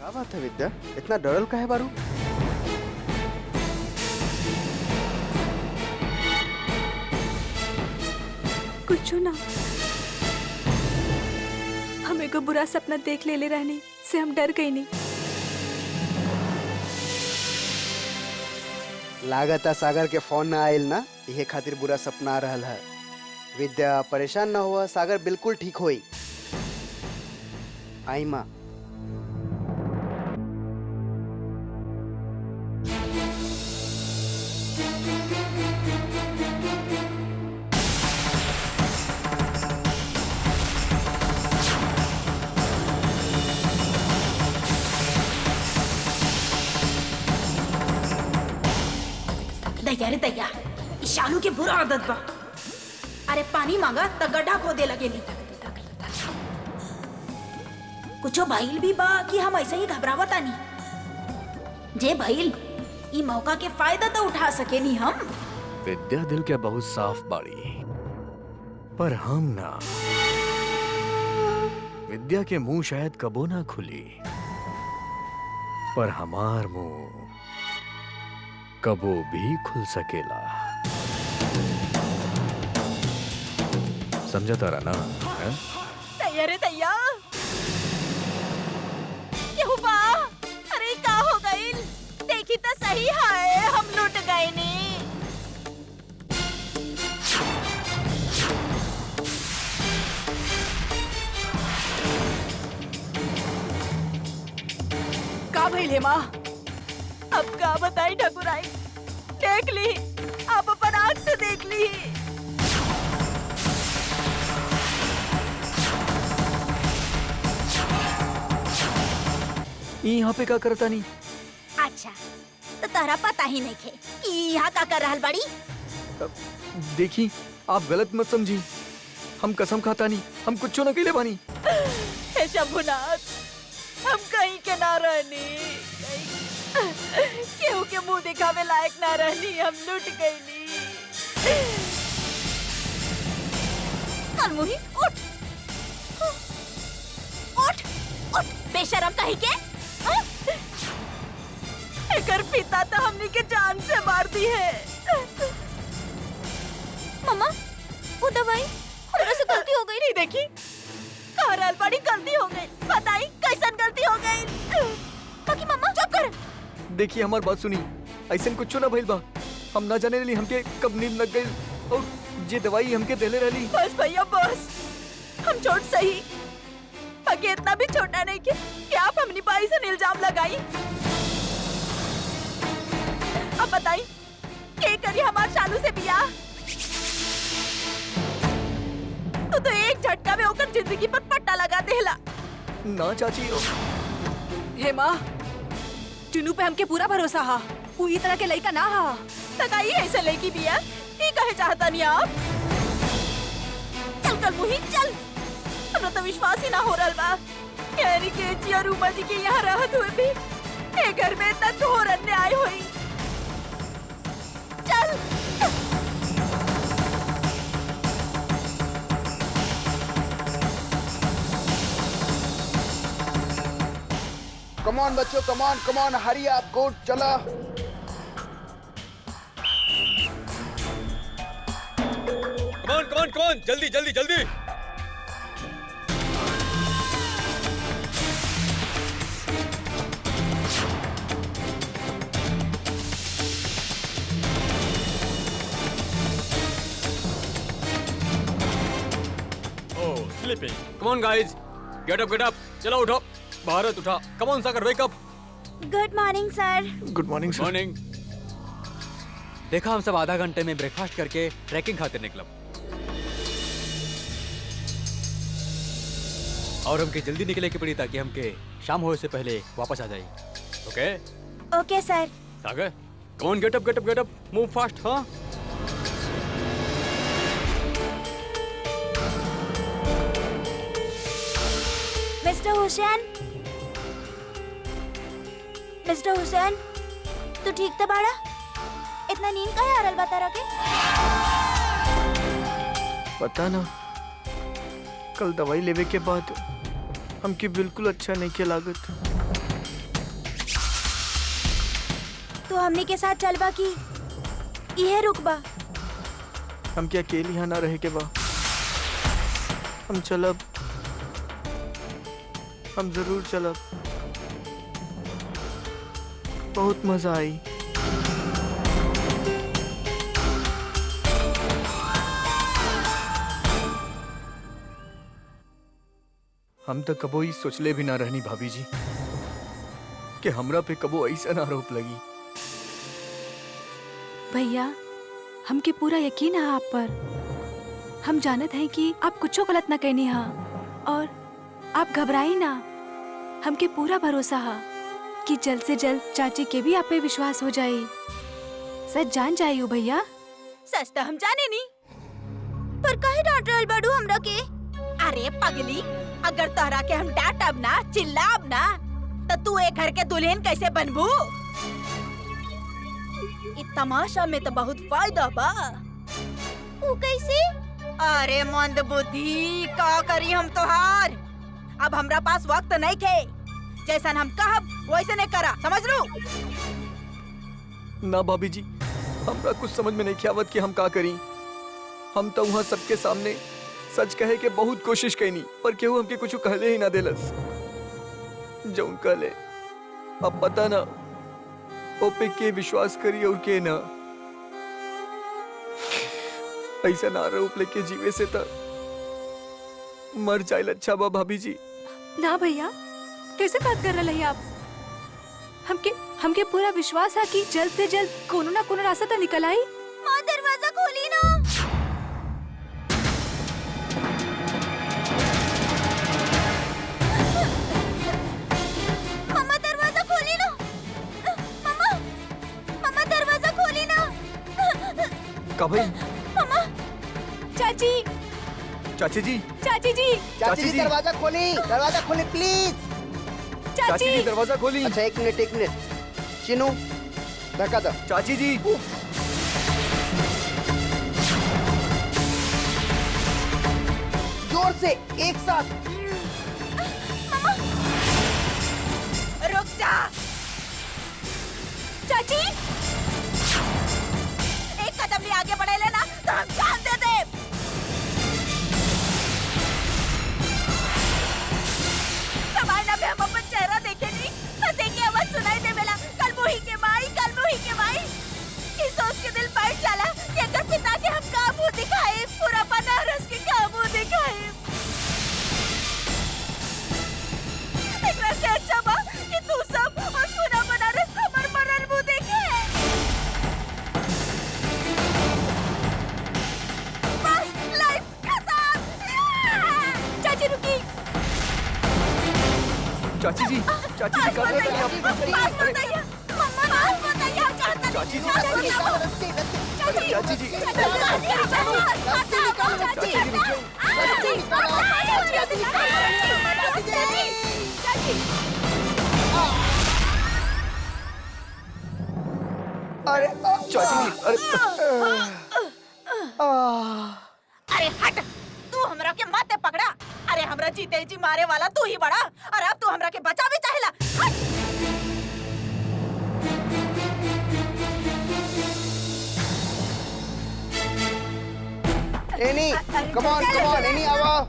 क्या बात है विद्या, इतना डरल का है बारू? कुछ ना, हमें को बुरा सपना देख ले रहने से हम डर गई नहीं। लागता सागर के फोन ना आयल ना, यही खातिर बुरा सपना आ रहल है। विद्या परेशान ना हुआ, सागर बिल्कुल ठीक होई। आई माँ। दैया रे दैया, इस शालू के बुरा आदत बा। अरे पानी मांगा त गड्ढा खोदे लगेली। कुछो भइल भी बा कि हम ऐसे ही घबरावतानी। जे भइल ई मौका के फायदा तो उठा सकेनी हम। विद्या दिल के बहुत साफ बाड़ी, पर हम ना। विद्या के मुंह शायद कबो ना खुली, पर हमार मुंह कबो भी खुल सकेला। समझा तारा ना? है? दैया रे दैया, केहू बा? अरे का हो गइल? देखी तो सही है, हम लुट गए नी। का भइल है माँ? अब का बताई ठकुराई, देख ली, आप अपन आँख से देख ली। यहाँ पे का करता नहीं? अच्छा, तो तारा पता ही नहीं थे कि यहाँ का कर रहल बड़ी। देखी, आप गलत मत समझी। हम कसम खाता नहीं, हम कुछ न कइले बानी। हे शंभुनाथ, हम कहीं के ना रहनी, केहू के मुंह दिखावे लायक ना रहनी, हम लुट गईली। चल मुही, उठ, उठ, उठ, बेशरम कहीं के। हाँ? एकर पिता तो हमनी के जान से मार दी है। मम्मा, वो दवाई हमरा से गलती हो गई। नहीं देखी, कह रहल बड़ी गलती हो गई। बताई कैसन गलती हो गई? बाकी मम्मा चुप कर। देखिए हमार बात सुनी, ऐसा कुछ ना भइल बा। हम ना जाने रही हमके कब नींद लग गई और जे दवाई हमके देले रहली। बस भैया बस, हम छोट सही, बाकी इतना भी छोटा नहीं कि आप हमनी बाई से इल्जाम लगाई। अब बताई के करी हमार शालू से बियाह? तो एक झटका में होकर जिंदगी पर पट्टा लगा देला। ना चाची। हे माँ, चुनू पे हमके पूरा भरोसा हा। वो ये तरह के लड़का ना हा। लगाई ऐसे लड़की भी है, ये कहे चाहता नहीं आप? चल कल मुही चल, हमरा तो विश्वास ही ना हो रहा बा। यानी कि जी और उमा जी के यहाँ रहत हुए भी ये घर में इतना घोर अन्याय हुई। चल कमॉन बच्चों, कमॉन कमॉन, हरी आप गो, चला। कमॉन कमॉन कमॉन, जल्दी जल्दी जल्दी। ओह sleeping, come on guys, get up, चलो उठो। भारत उठा, कमॉन सागर वेक अप। गुड मॉर्निंग सर। गुड मॉर्निंग सर। मॉर्निंग। देखा, हम सब आधा घंटे में ब्रेकफास्ट करके ट्रैकिंग खातिर निकलब और हमके जल्दी निकले की पड़ी ताकि हमके शाम होने से पहले वापस आ जाए। Okay okay sir. Sagar, come on get up, move fast. हाँ मिस्टर हुसैन, मिस्टर हुसैन, तू ठीक था बाड़ा? इतना नींद का है बता रहा के? पता ना, कल दवाई लेवे के बाद हमके बिल्कुल अच्छा नहीं के लागत। तो हमनी के साथ चलबा की इहे रुकबा? हम क्या अकेले यहाँ ना रहे के बा? हम चलब, हम जरूर चलब। बहुत मजा आई। हम तो कबो ही सोचले भी ना रहनी भाभी जी कि हमरा पे कबो ऐसा आरोप लगी। भैया हमके पूरा यकीन है आप पर। हम जानत हैं कि आप कुछ गलत ना कहनी हा और आप घबराई ना। हमके पूरा भरोसा है कि जल्द से जल्द चाची के भी आप पे विश्वास हो जाए, सच जान जाइयो भैया। सच तो हम जाने नहीं, पर काहे डांट रहल बाड़ू हमरा के? अरे पगली, अगर तोहरा के हम डांटब ना, चिल्लाब ना, तो तू एक घर के दुल्हन कैसे बनबू? इ तमाशा में तो बहुत फायदा बा। ऊ कैसे? अरे मंद बुद्धि, का करी हम तोहार? अब हमरा पास वक्त नहीं थे। जैसन हम कहब वैसे नहीं करा, समझ लो? ना भाभी जी, हमरा कुछ समझ में नहीं आवत कि हम का करी। हम तो वहाँ सबके सामने सच कहे के बहुत कोशिश कैनी, पर केहू हमके कुछ कहले ही ना देलस। जौन कहले अब पता ना ओपे के विश्वास करी और के ना। ऐसा ना आरोप लेके जीवे से तो मर जाए अच्छा बा भाभी जी। ना भैया, कैसे बात कर रहे हैं आप? हमके पूरा विश्वास है कि जल्द से जल्द कोनो ना कोनो रास्ता तो निकल आई। माँ दरवाजा खोली ना। मम्मा दरवाजा खोली ना। मम्मा दरवाजा खोली ना। का भाई? मम्मा। चाची चाची जी, चाची जी चाची जी दरवाजा खोली प्लीज। चाची जी दरवाजा खोली। अच्छा एक मिनट चिनू धक्का दो। चाची जी, जोर से एक साथ। रुक जा। चाची एक कदम भी आगे बढ़े लेना तो हम जान दे दे। समायना में हम अपन चेहरा देखे नहीं, बस एक ही आवाज सुनाई दे मेला, कल मुही के माई, कल मुही के माई। इस सोच के दिल बैठ जाला कि अगर पिता के हम का मुंह दिखाए, पूरा बनारस के का मुंह दिखाए। एकरा से अच्छा बा कि तू सब और पूरा बनारस हमर मरल मुंह देखे। बस लाइफ खत्म। चाची रुकी। चाची जी कर रहे हैं आप? बात बताइए मम्मा, बात बताइए हम चाहते हैं। चाची जी, चाची जी, अरे चाची जी, अरे हट, तू हमरा के माथे पकड़ा। अरे हमरा जीते जी मारे वाला तू ही बड़ा, और अब तू हमरा के बचा भी चाहेला। हट। एनी कम ऑन एनी आओ।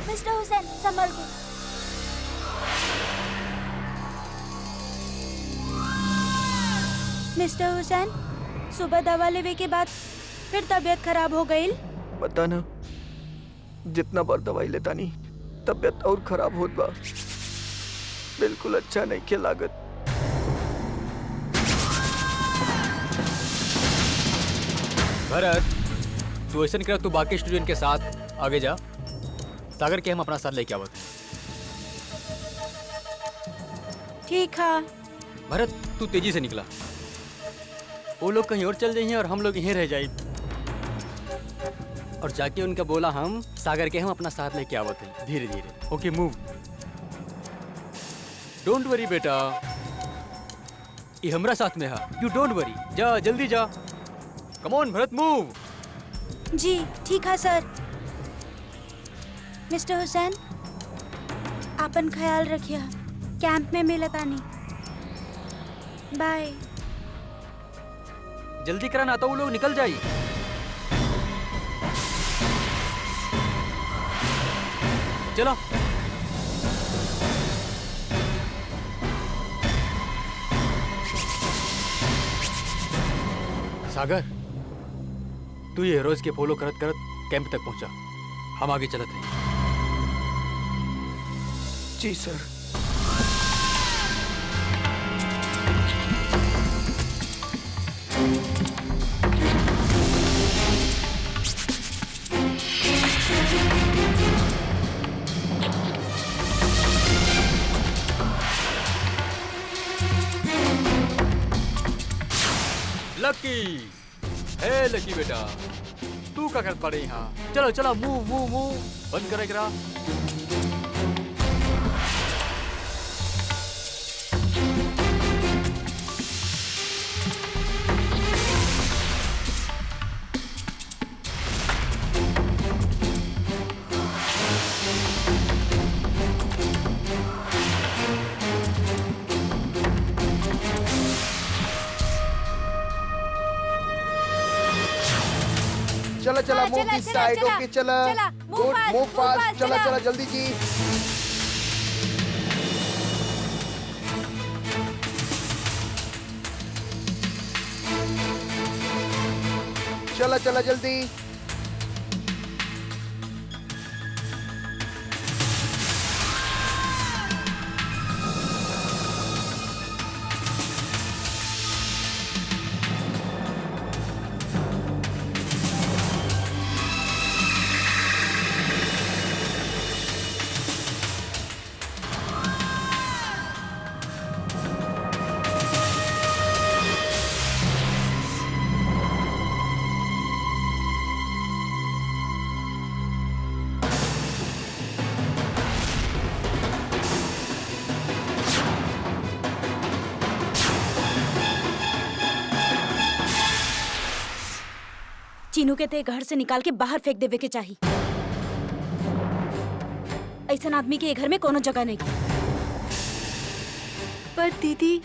मिस्टर हुसैन संभल के। मिस्टर हुसैन, सुबह दवा लेवे के बाद फिर तबीयत खराब हो गई। पता ना, जितना बार दवाई लेता नहीं तबियत और खराब होत बा। बिल्कुल अच्छा नहीं के लागत। भरत, तू ऐसा कर, तू बाकी स्टूडेंट के साथ आगे जा। सागर के हम अपना साथ लेके आवत। ठीक है। भरत, तू तेजी से निकला। वो लोग कहीं और चल जाइए और हम लोग यहीं रह जाए। और जाके उनका बोला हम सागर के हम अपना साथ लेके आवत हैं धीरे धीरे। ओके मूव, डोंट वरी बेटा, ये हमरा साथ में है, यू डोंट वरी। जा जल्दी जा, कम ऑन भरत मूव। जी ठीक है सर। मिस्टर हुसैन, आपन ख्याल रखिए, कैंप में मिलतानी। बाय। जल्दी करा ना तो वो लोग निकल जाई। चलो सागर, तू ये रोज के फॉलो करत करत कैंप तक पहुंचा, हम आगे चलते हैं। जी सर। लकी, हे लकी बेटा, तू क्या करत पड़े यहाँ? चलो चलो मूव मूव मूव, बंद करे करा। चला चला मूव दिस साइड। ओके चला, गुड मूव फास्ट, चला चला जल्दी जी। चला चला जल्दी। चीनू के ते घर से निकाल के बाहर फेंक देवे के चाहिए। ऐसा आदमी के घर में कोनो जगह नहीं। पर दीदी,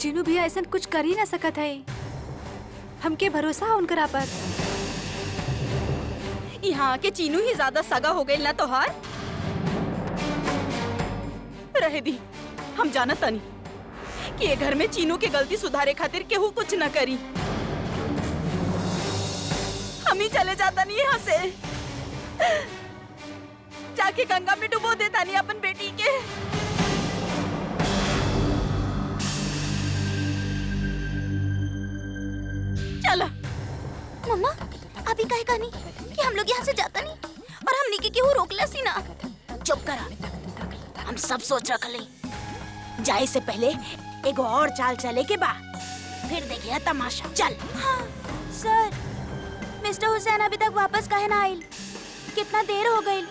चीनू भैया ऐसा कुछ कर ही ना सकत है। हमके भरोसा है उनकरा पर। यहाँ के चीनू ही ज्यादा सगा हो गई ना तोहार। रहे दी, हम जानत तनी कि ये घर में चीनू के गलती सुधारे खातिर केहू कुछ न करी। हम ही चले जाता नहीं यहाँ से, जाके गंगा में डुबो देता नहीं अपन बेटी के। चला मम्मा, अभी कहे कहानी कि हम लोग यहाँ से जाता नहीं और हमने के केहू रोकला सी ना। चुप करा, हम सब सोच रखले। जाए से पहले एगो और चाल चले के बा, फिर देखिए तमाशा। चल। हाँ सर, मिस्टर हुसैन अभी तक वापस काहे ना आइल? कितना देर हो गई,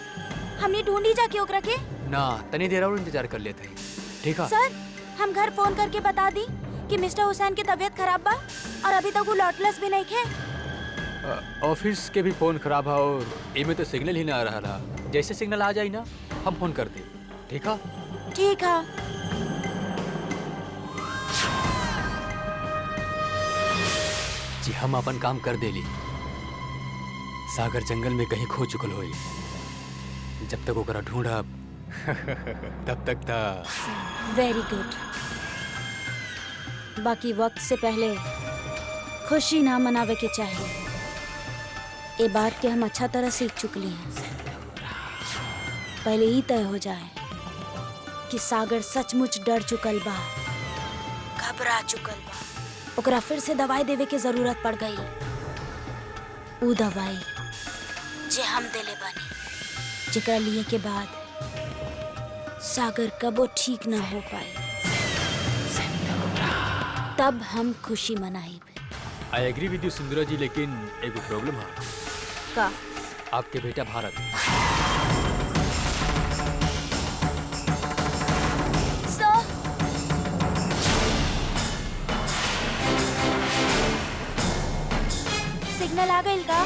हमने ढूंढी जाके ओकरा के ना। तनी देर और इंतजार कर लेते हैं, ठीक है? सर, हम घर फोन करके बता दी कि मिस्टर हुसैन की तबीयत खराब बा और अभी तक वो लौटलस भी नहीं खे। ऑफिस के भी फोन खराब है और इमे तो सिग्नल ही ना आ रहा। जैसे सिग्नल आ जाए ना, हम फोन कर दे, ठीक है? ठीक है। जी हम अपन काम कर देली। सागर जंगल में कहीं खो चुकल होई। जब तक ओकरा ढूंढब तब तक था। Very good. बाकी वक्त से पहले खुशी ना मनावे के चाहिए। ये बात के हम अच्छा तरह सीख चुकली हैं। पहले ही तय हो जाए कि सागर सचमुच डर चुकल बा, घबरा चुकल बा। ओकरा फिर से दवाई देवे के जरूरत पड़ गई। ऊ दवाई जे हम देले बानी, जेकरा लिए के बाद सागर कबो ठीक ना हो पाए। तब हम खुशी मनाई। आई एग्री विद यू सुंदरा जी, लेकिन एक प्रॉब्लम है। का? आपके बेटा भारत। सर, सिग्नल आ गई का?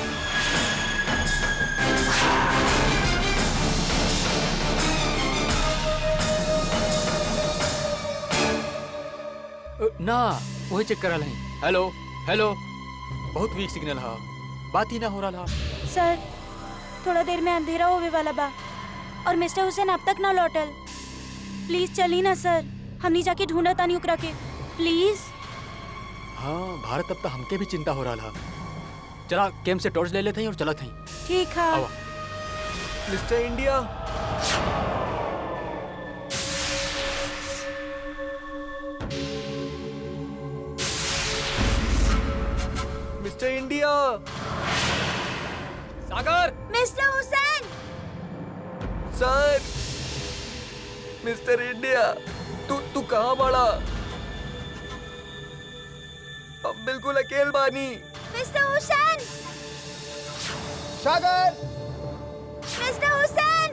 ना वही चेक करल है। हेलो हेलो, बहुत वीक सिग्नल है, बात ही ना हो रहा। सर, थोड़ा देर में अंधेरा होवे वाला बा और मिस्टर हुसैन अब तक ना लौटल। प्लीज चली ना सर, हमनी जाके ढूंढा तानी ओकरा के, प्लीज। हाँ भारत, अब तो हमके भी चिंता हो रहा। चला कैंप से टॉर्च ले लेते हैं और चलत हैं। ठीक है। आवा। मिस्टर इंडिया, मिस्टर इंडिया, सागर, मिस्टर हुसैन, सर, मिस्टर इंडिया, तू कहाँ बड़ा? अब बिल्कुल अकेल बानी। मिस्टर हुसैन, सागर, मिस्टर हुसैन।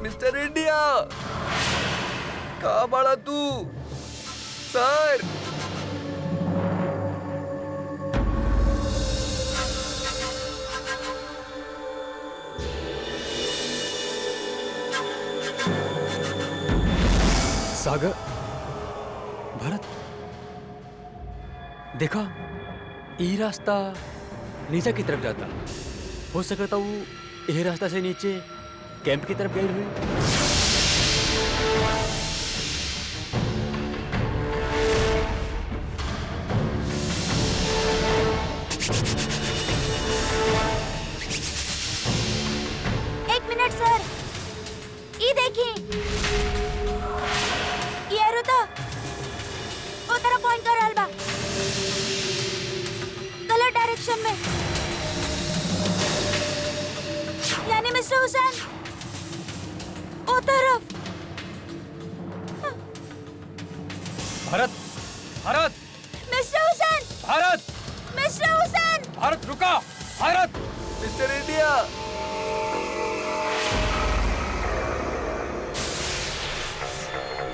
मिस्टर इंडिया, कहाँ बड़ा तू? सर, सागर, भारत, देखा ये रास्ता नीचे की तरफ जाता। हो सकता वो यही रास्ता से नीचे कैंप की तरफ गई हुई। एक मिनट सर, ये देखिए, ये एरो तो वो तरफ पॉइंट कर रहल बा, गलत डायरेक्शन में। यानी मिस्टर हुसैन वो तरफ। Bharat, Bharat, Mister Hussain, Bharat, Mister Hussain. भारत रुका, Bharat. Mister India,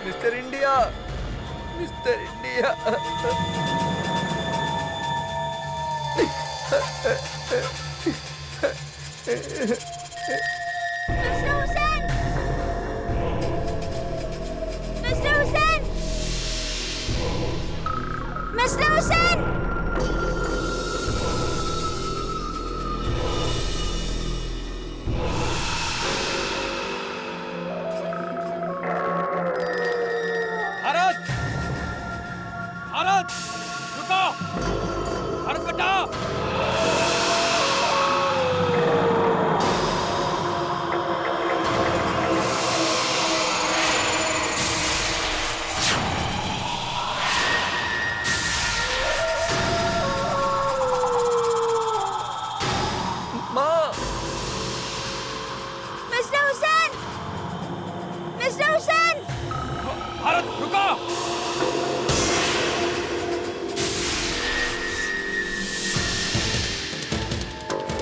Mister India, Mister India. Mister Hussain, mister Hussain, mister Hussain. Bharat, Bharat रुका, भारत बेटा। माँ, मिस्टर हुसैन, मिस्टर हुसैन। भारत रुका।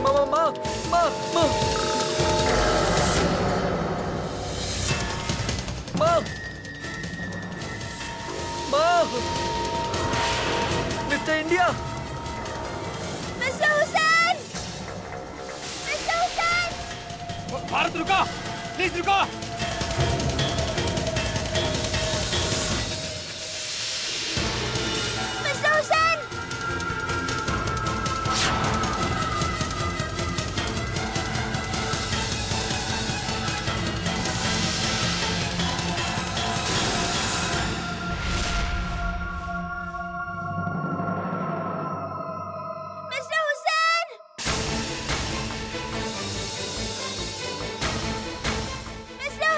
माँ, माँ, माँ, माँ, माँ, माँ, माँ, Mister India, Mister Hussain, mister Hussain. Bharat रुका, प्लीज रुका। Mister Hussain. Mister Hussain, Mister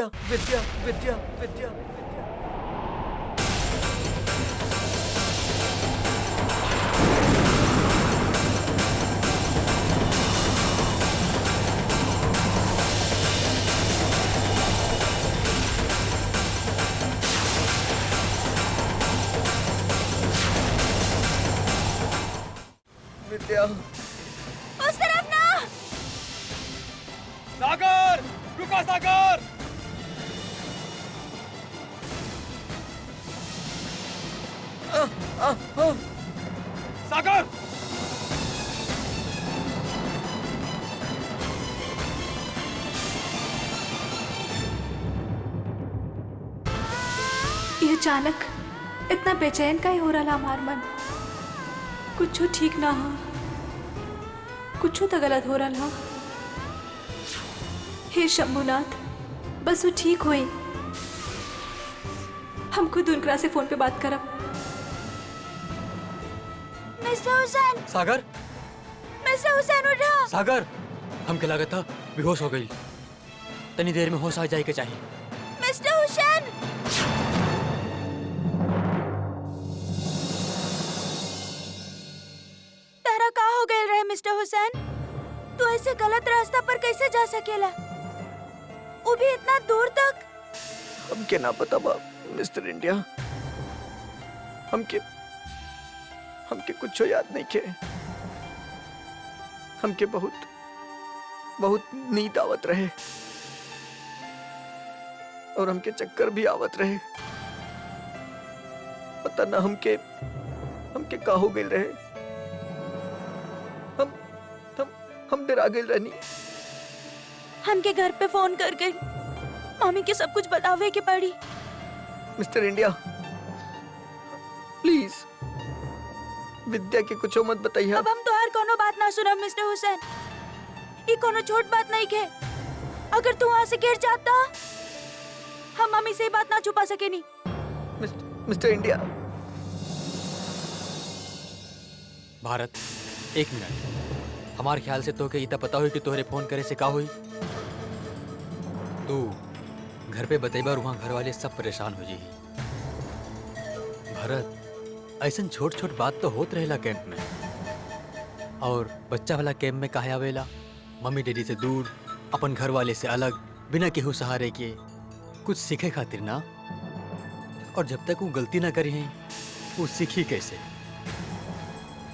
Vidya Vidya Vidya Vidya Vidya. उस तरफ ना। सागर, रुको सागर। सागर, ये अचानक इतना बेचैन काहे हो रहा हमार मन? कुछ ठीक ना हो, कुछ तो गलत हो रहा। हे शंभुनाथ, बस वो ठीक होई। हम खुद उनकरा से फोन पे बात करब। मिस्टर हुसैन, सागर, मिस्टर हुसैन उठा। सागर, हमके लागत था बेहोश हो गई। तनी देर में होश आ जाए के चाहिए। मिस्टर हुसैन, तेरा का हो गए रहे मिस्टर हुसैन? तू ऐसे गलत रास्ता पर कैसे जा सकेला? वो भी इतना दूर तक। हमके ना पता बा मिस्टर इंडिया। हमके हमके कुछ याद नहीं के। हमके बहुत बहुत नींद आवत रहे और हमके चक्कर भी आवत रहे। पता ना हमके हमके का हो गई रहे। हम डरा गए रहनी। हमके घर पे फोन कर गई। मम्मी के सब कुछ बतावे के पड़ी। मिस्टर इंडिया, प्लीज विद्या के कुछ मत बताइए। अब हम तोहार कोनो बात ना सुनब मिस्टर हुसैन। ये कोनो छोट बात नहीं के। अगर तू वहाँ से गिर जाता, हम मम्मी से ये बात ना छुपा सके नहीं। Mister India. भारत, एक मिनट। हमारे ख्याल से तो के इतना पता हुई कि तोहरे फोन करे से का हुई। तू घर पे बतेबा और वहाँ घर वाले सब परेशान हो जी। भरत, ऐसन छोट छोट बात तो होत रहेला कैंप में। और बच्चा वाला कैंप में काहे आवेला? मम्मी डैडी से दूर, अपन घर वाले से अलग, बिना केहू सहारे के, कुछ सीखे खातिर ना। और जब तक वो गलती ना करी है, वो सीखी कैसे?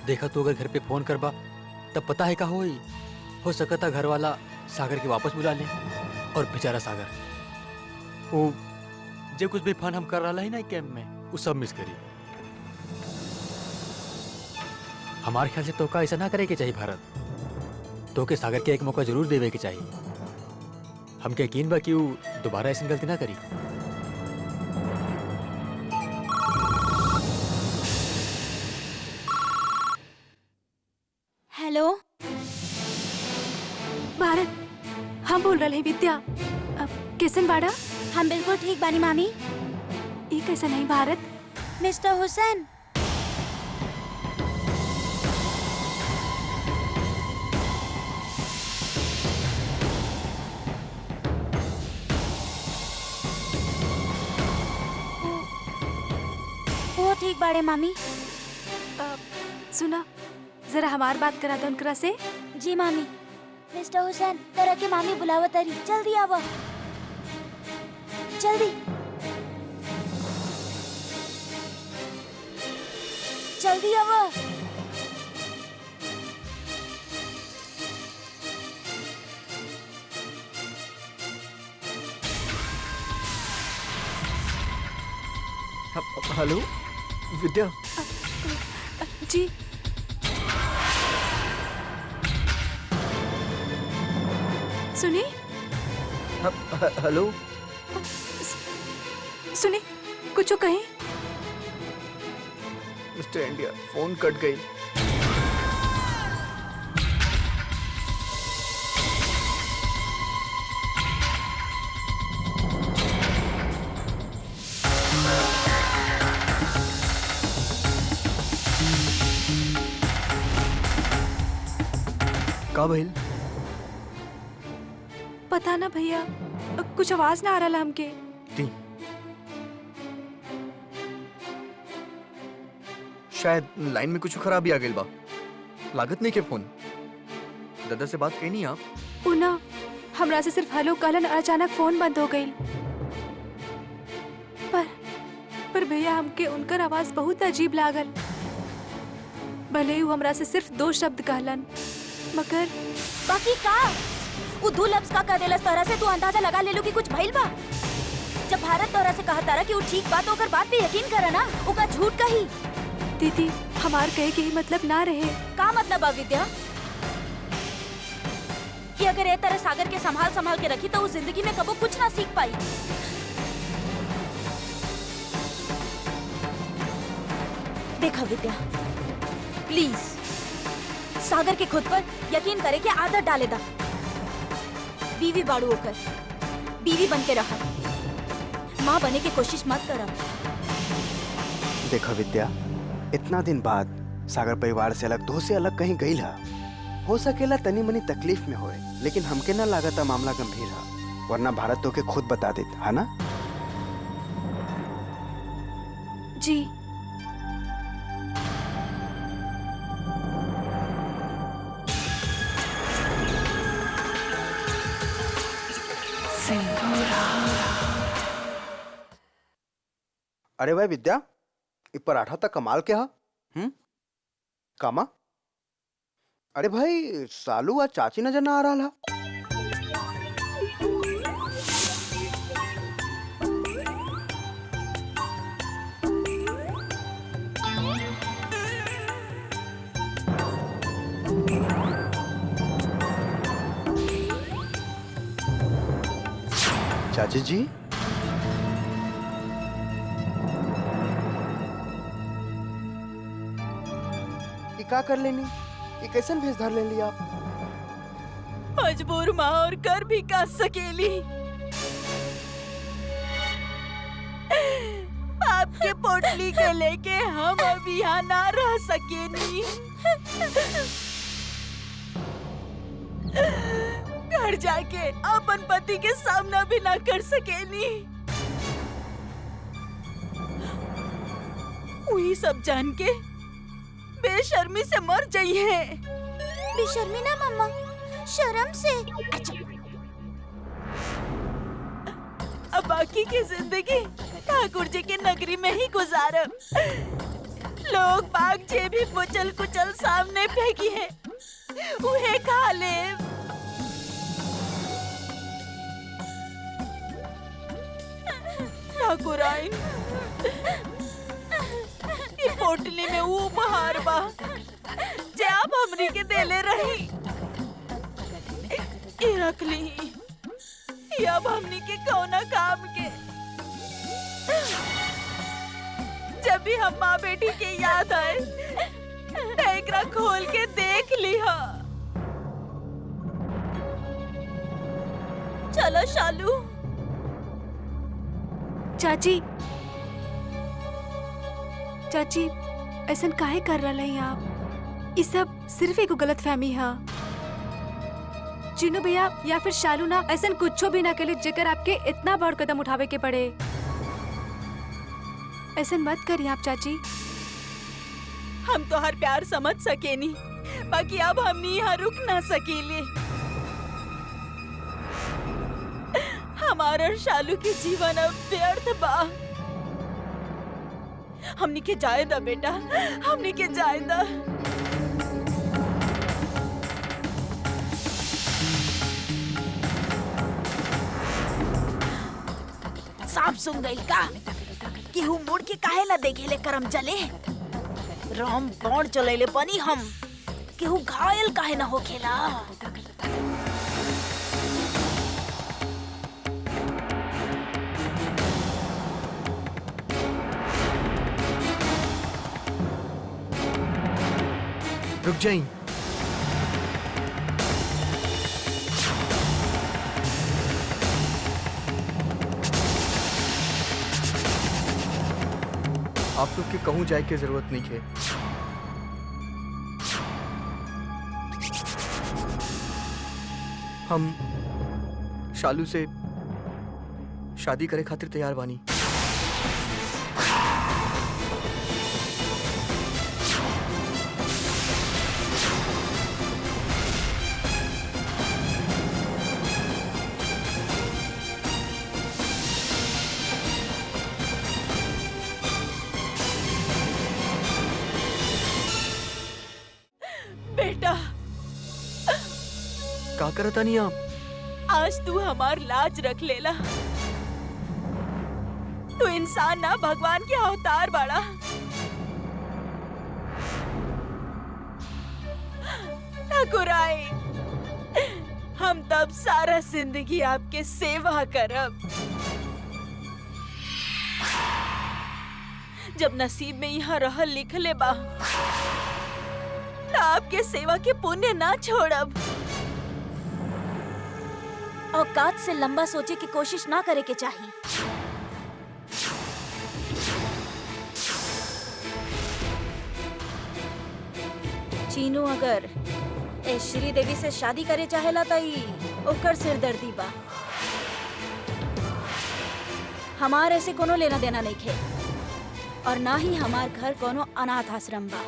देखा तो अगर घर पे फोन करबा तब पता है का हो सकता घर वाला सागर के वापस बुला ले। और बेचारा सागर, वो जो कुछ भी फन हम कर रहा है ना कैंप में, वो सब मिस करी। हमारे ख्याल से तो का ऐसा ना करे के चाहिए भारत। तो के सागर के एक मौका जरूर देवे के चाहिए। हमके यकीन बा कि वो दोबारा ऐसी गलती ना करी। हेलो भारत, हम बोल रहे हैं विद्या। कैसन बाड़ा? हम बिल्कुल ठीक बानी मामी। ये कैसा नहीं भारत? मिस्टर हुसैन, वो ठीक बाड़े मामी। सुना, जरा हमार बात करा दो उनकरा से। जी मामी। मिस्टर हुसैन, तरह के मामी बुलावत तारी, जल्दी आवा, जल्दी जल्दी आवा। हेलो विद्या। जी, सुनी, हेलो। सुनी, कुछ कहीं? मिस्टर इंडिया, फोन कट गई। का भइल? पता ना भैया, कुछ आवाज ना आ रहा हमके। दी शायद लाइन में कुछ खराबी आ गई बा, लागत नहीं के फोन। दादा से बात कही नहीं आप? उना हमरा से सिर्फ हेलो कहलन और अचानक फोन बंद हो गई। पर भैया हमके उनकर आवाज बहुत अजीब लागल। भले ही वो हमरा से सिर्फ 2 शब्द कहलन, मगर बाकी का वो 2 लफ्ज का कह देलस तोरा से तू अंदाजा लगा ले लो कि कुछ भइल बा। जब भारत तोरा से कहा तारा कि वो ठीक बात ओकर बात पे यकीन करा ना, ओका झूठ कही। दीदी हमार कहे के ही मतलब ना रहे। का मतलब बा विद्या? कि अगर ए तरह सागर के संभाल के रखी तो वो जिंदगी में कबो कुछ ना सीख पाई। देखा विद्या, प्लीज सागर के खुद पर यकीन करे कि आदत डाले दा। बीवी बाड़ू होकर बीवी बन के रहा, माँ बने की कोशिश मत करा। देखो विद्या, इतना दिन बाद सागर परिवार से अलग, 2 से अलग कहीं गई है। हो सकेला तनी मनी तकलीफ में होए, लेकिन हमके ना लागता मामला गंभीर है, वरना भारत तो के खुद बता देता है ना। जी अरे भाई विद्या, ये पराठा तक कमाल के हा। कामा? अरे भाई सालू आ चाची नजर ना आ रहा। चाची जी, ये का कर लेनी? ये कैसन भेष धर ले लिया आप? मजबूर माँ और कर भी का सकेली। आपके पोटली के लेके हम अभी यहाँ ना रह सकेनी। घर जाके अपन पति के सामना भी ना कर सकेनी। वही सब जान के बेशर्मी से मर जाइए। बेशर्मी ना मम्मा, शर्म से। अब बाकी की जिंदगी ठाकुर जी की नगरी में ही गुजारब। लोग बाग जे भी कुचल कुचल सामने फेंकी है, उन्हें खा ले। ठाकुर आइन, ये पोटली में वो उपहार बा जे आप हमनी के देले रही। ये रख ली, ये अब हमनी के कौना काम के। जब भी हम माँ बेटी के याद आए, एकरा खोल के देख लिहा। चलो शालू। चाची चाची ऐसा काहे कर रहा है आप? ये सब सिर्फ एक गलत फहमी है। चिनू भैया या फिर शालू ना ऐसा कुछ भी ना करे जेकर आपके इतना बड़ कदम उठावे के पड़े। ऐसा मत करिए आप चाची। हम तो हर प्यार समझ सके नहीं, बाकी अब हम यहाँ रुक ना सकेले। हमारा शालू के जीवन अब व्यर्थ बा। हमनी के जायदा बेटा, हमनी के जायदा। सांप सुन गई का? केहू मुड़ के काहे ना देखेले करम जले। राम बाण चलेले बनी हम, केहू घायल काहे ना होखेला। रुक जाइए। आप लोग के कहूँ जाए की जरूरत नहीं है। हम शालू से शादी करे खातिर तैयार बानी। बेटा, का करता नहीं आप? आज तू हमार लाज रख लेला। तू इंसान ना भगवान के अवतार बड़ा। ठाकुराई, हम तब सारा जिंदगी आपके सेवा करब। जब नसीब में यहाँ रहल लिखले बा, आपके सेवा के पुण्य ना छोड़ब। औकात से लंबा सोचे की कोशिश ना करे के चाहिए। चीनू अगर ए श्रीदेवी से शादी करे चाहेला त ई ओकर सिरदर्दी बा। हमार ऐसे कोनो लेना देना नहीं खे, और ना ही हमार घर कोनो अनाथ आश्रम बा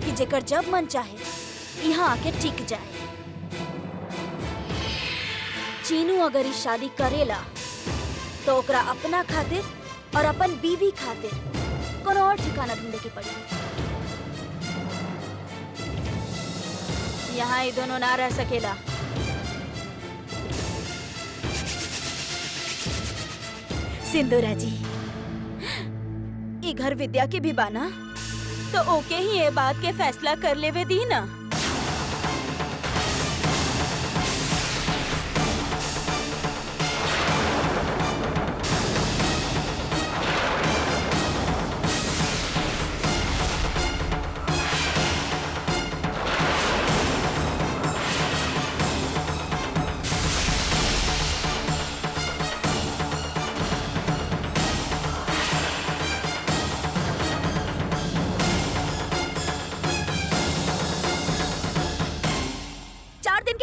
कि जेकर जब मन चाहे यहाँ आके टिक जाए। चीनू अगर इस शादी करेला तो ओकरा अपना खातिर और अपन बीवी खातिर कोनो और ठिकाना ढूंढे के पड़ी। यहाँ ये दोनों ना रह सकेला। सिंदूरा जी, ये घर विद्या के भी बाना, तो ओके ही ये बात के फैसला कर लेवे दी ना।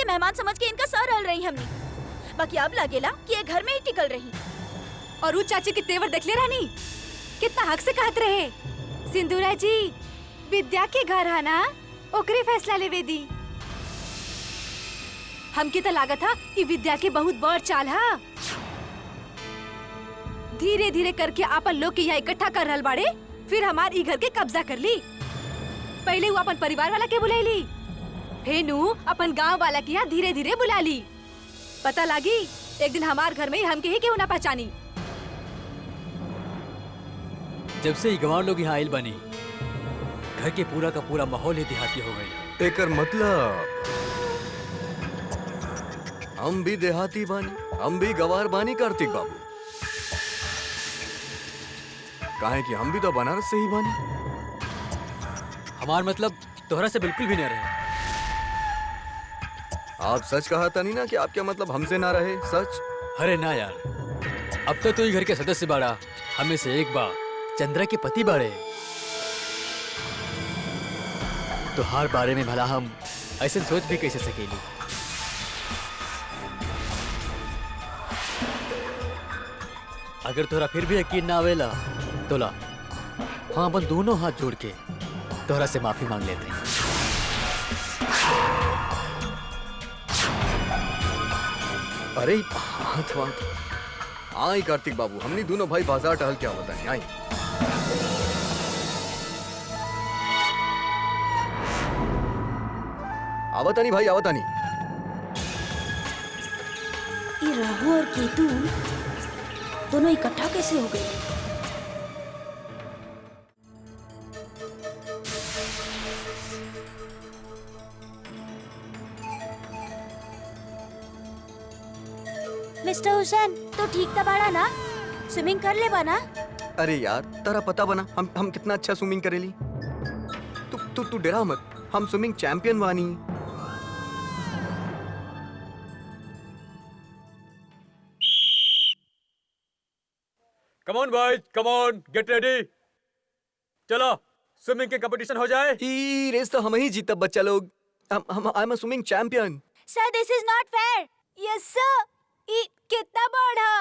मेहमान समझ के इनका सर हल रही हमने, बाकी अब लगेला कि ये घर में ही टिकल रही। और वो चाची के तेवर देख ले रानी, कितना हक से कहत रहे। सिंदूरा जी, विद्या के घर है ना, ओकरे फैसला लेवे दी। हमके तो लागत था कि विद्या के बहुत बड़ चाल है। धीरे धीरे करके आपन लोग के यहाँ इकट्ठा कर रहल बाड़े, फिर हमार ई घर के कब्जा कर ली। पहले वो अपन परिवार वाला के बुलाईली, फेनू अपन गांव वाला के यहाँ धीरे धीरे बुला ली। पता लगी एक दिन हमार घर में हमके ही क्यों ना पहचानी। जब से गंवार लोग यहाँ आयल बनी, घर के पूरा का पूरा माहौल ही देहाती हो गया। एकर मतलब हम भी देहाती बानी, हम भी गवार बानी कार्तिक बाबू। काहे कि हम भी तो बनारस से ही बानी। हमार मतलब तोहरा से बिल्कुल भी नहीं रहे। आप सच कहा था नहीं ना कि आपका मतलब हमसे ना रहे? सच? अरे ना यार, अब तो तू ही घर के सदस्य बाड़ा, हमें से एक बार चंद्रा के पति बाड़े। तो हर बारे में भला हम ऐसे सोच भी कैसे सकेली। अगर तोरा फिर भी यकीन ना आवेला तो ला, हाँ अपन दोनों हाथ जोड़ के तोहरा से माफी मांग लेते हैं। अरे हाथ वाथ आई कार्तिक बाबू, हमने दोनों भाई बाजार टहल क्या होता है। आई आवतानी भाई, आवतानी। ये राहु और केतु दोनों इकट्ठा कैसे हो गए? मिस्टर हुसैन, तो ठीक था बाड़ा ना? स्विमिंग कर ले बाना? अरे यार, तारा पता बना हम कितना अच्छा स्विमिंग करेली। तू डरा मत, हम स्विमिंग चैंपियन वानी। कम on boys, come on, get ready. चलो स्विमिंग के कंपटीशन हो जाए। ई रेस तो हम ही जीतब बच्चा लोग। I am a swimming champion. Sir, this is not fair. Yes sir, ई कितना बड़ा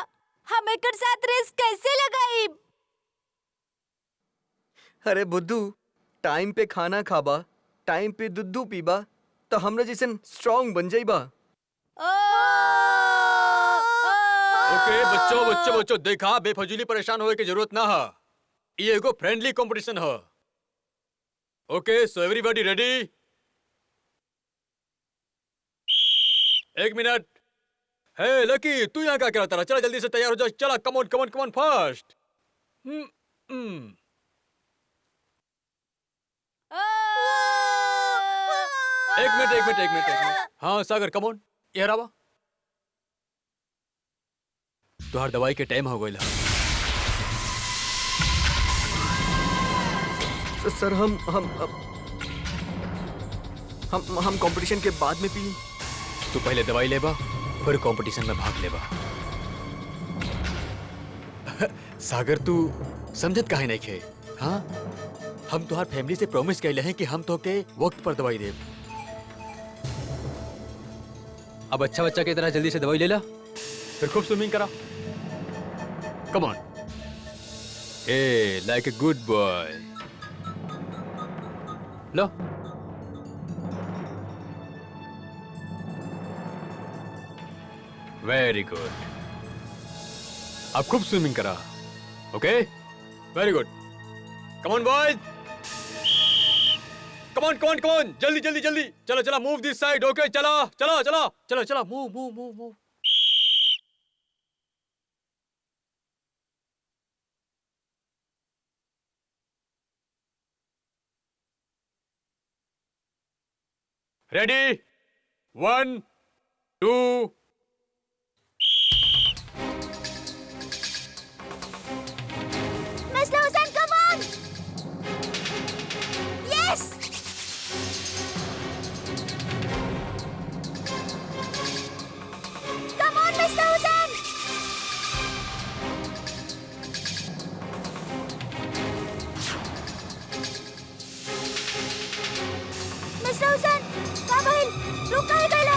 हम एकर साथ रेस कैसे लगाई? अरे बुद्धू, टाइम पे खाना खाबा, टाइम पे दूध पीबा तो हमरा जैसन स्ट्रांग बन जाइबा। ओके बच्चों बच्चों बच्चों, देखा बेफजूली परेशान होए की जरूरत ना है। ये एगो फ्रेंडली कंपटीशन है। Okay so everybody ready? एक मिनट। हे लकी, तू यहाँ क्या करता रहा? चला जल्दी से तैयार हो जा। चला, कम on come on come on fast. एक मिनट। हाँ सागर, कम ऑन, ये रहा। तुहार दवाई के टाइम हो गइल। सर हम कंपटीशन के बाद में पी। तू पहले दवाई लेबा, फिर कंपटीशन में भाग लेबा। सागर तू समझत काहे नहीं खे? हाँ, हम तुहार फैमिली से प्रॉमिस कैले हैं कि हम तोके वक्त पर दवाई देब। अब अच्छा बच्चा की तरह जल्दी से दवाई ले ला, फिर खूब स्विमिंग करा। Come on, a like a good boy. लो, वेरी गुड। अब खूब स्विमिंग करा। Okay, very good. Come on boys, come on come on come on, जल्दी जल्दी जल्दी। चलो चला, मूव दिस साइड। ओके चला चला चला चला चला, move move move move. Ready, 1 2। Mister Hussain, come on. Yes. Come on mister Hussain. Mister Hussain, का भइल? रुक काहे गइला?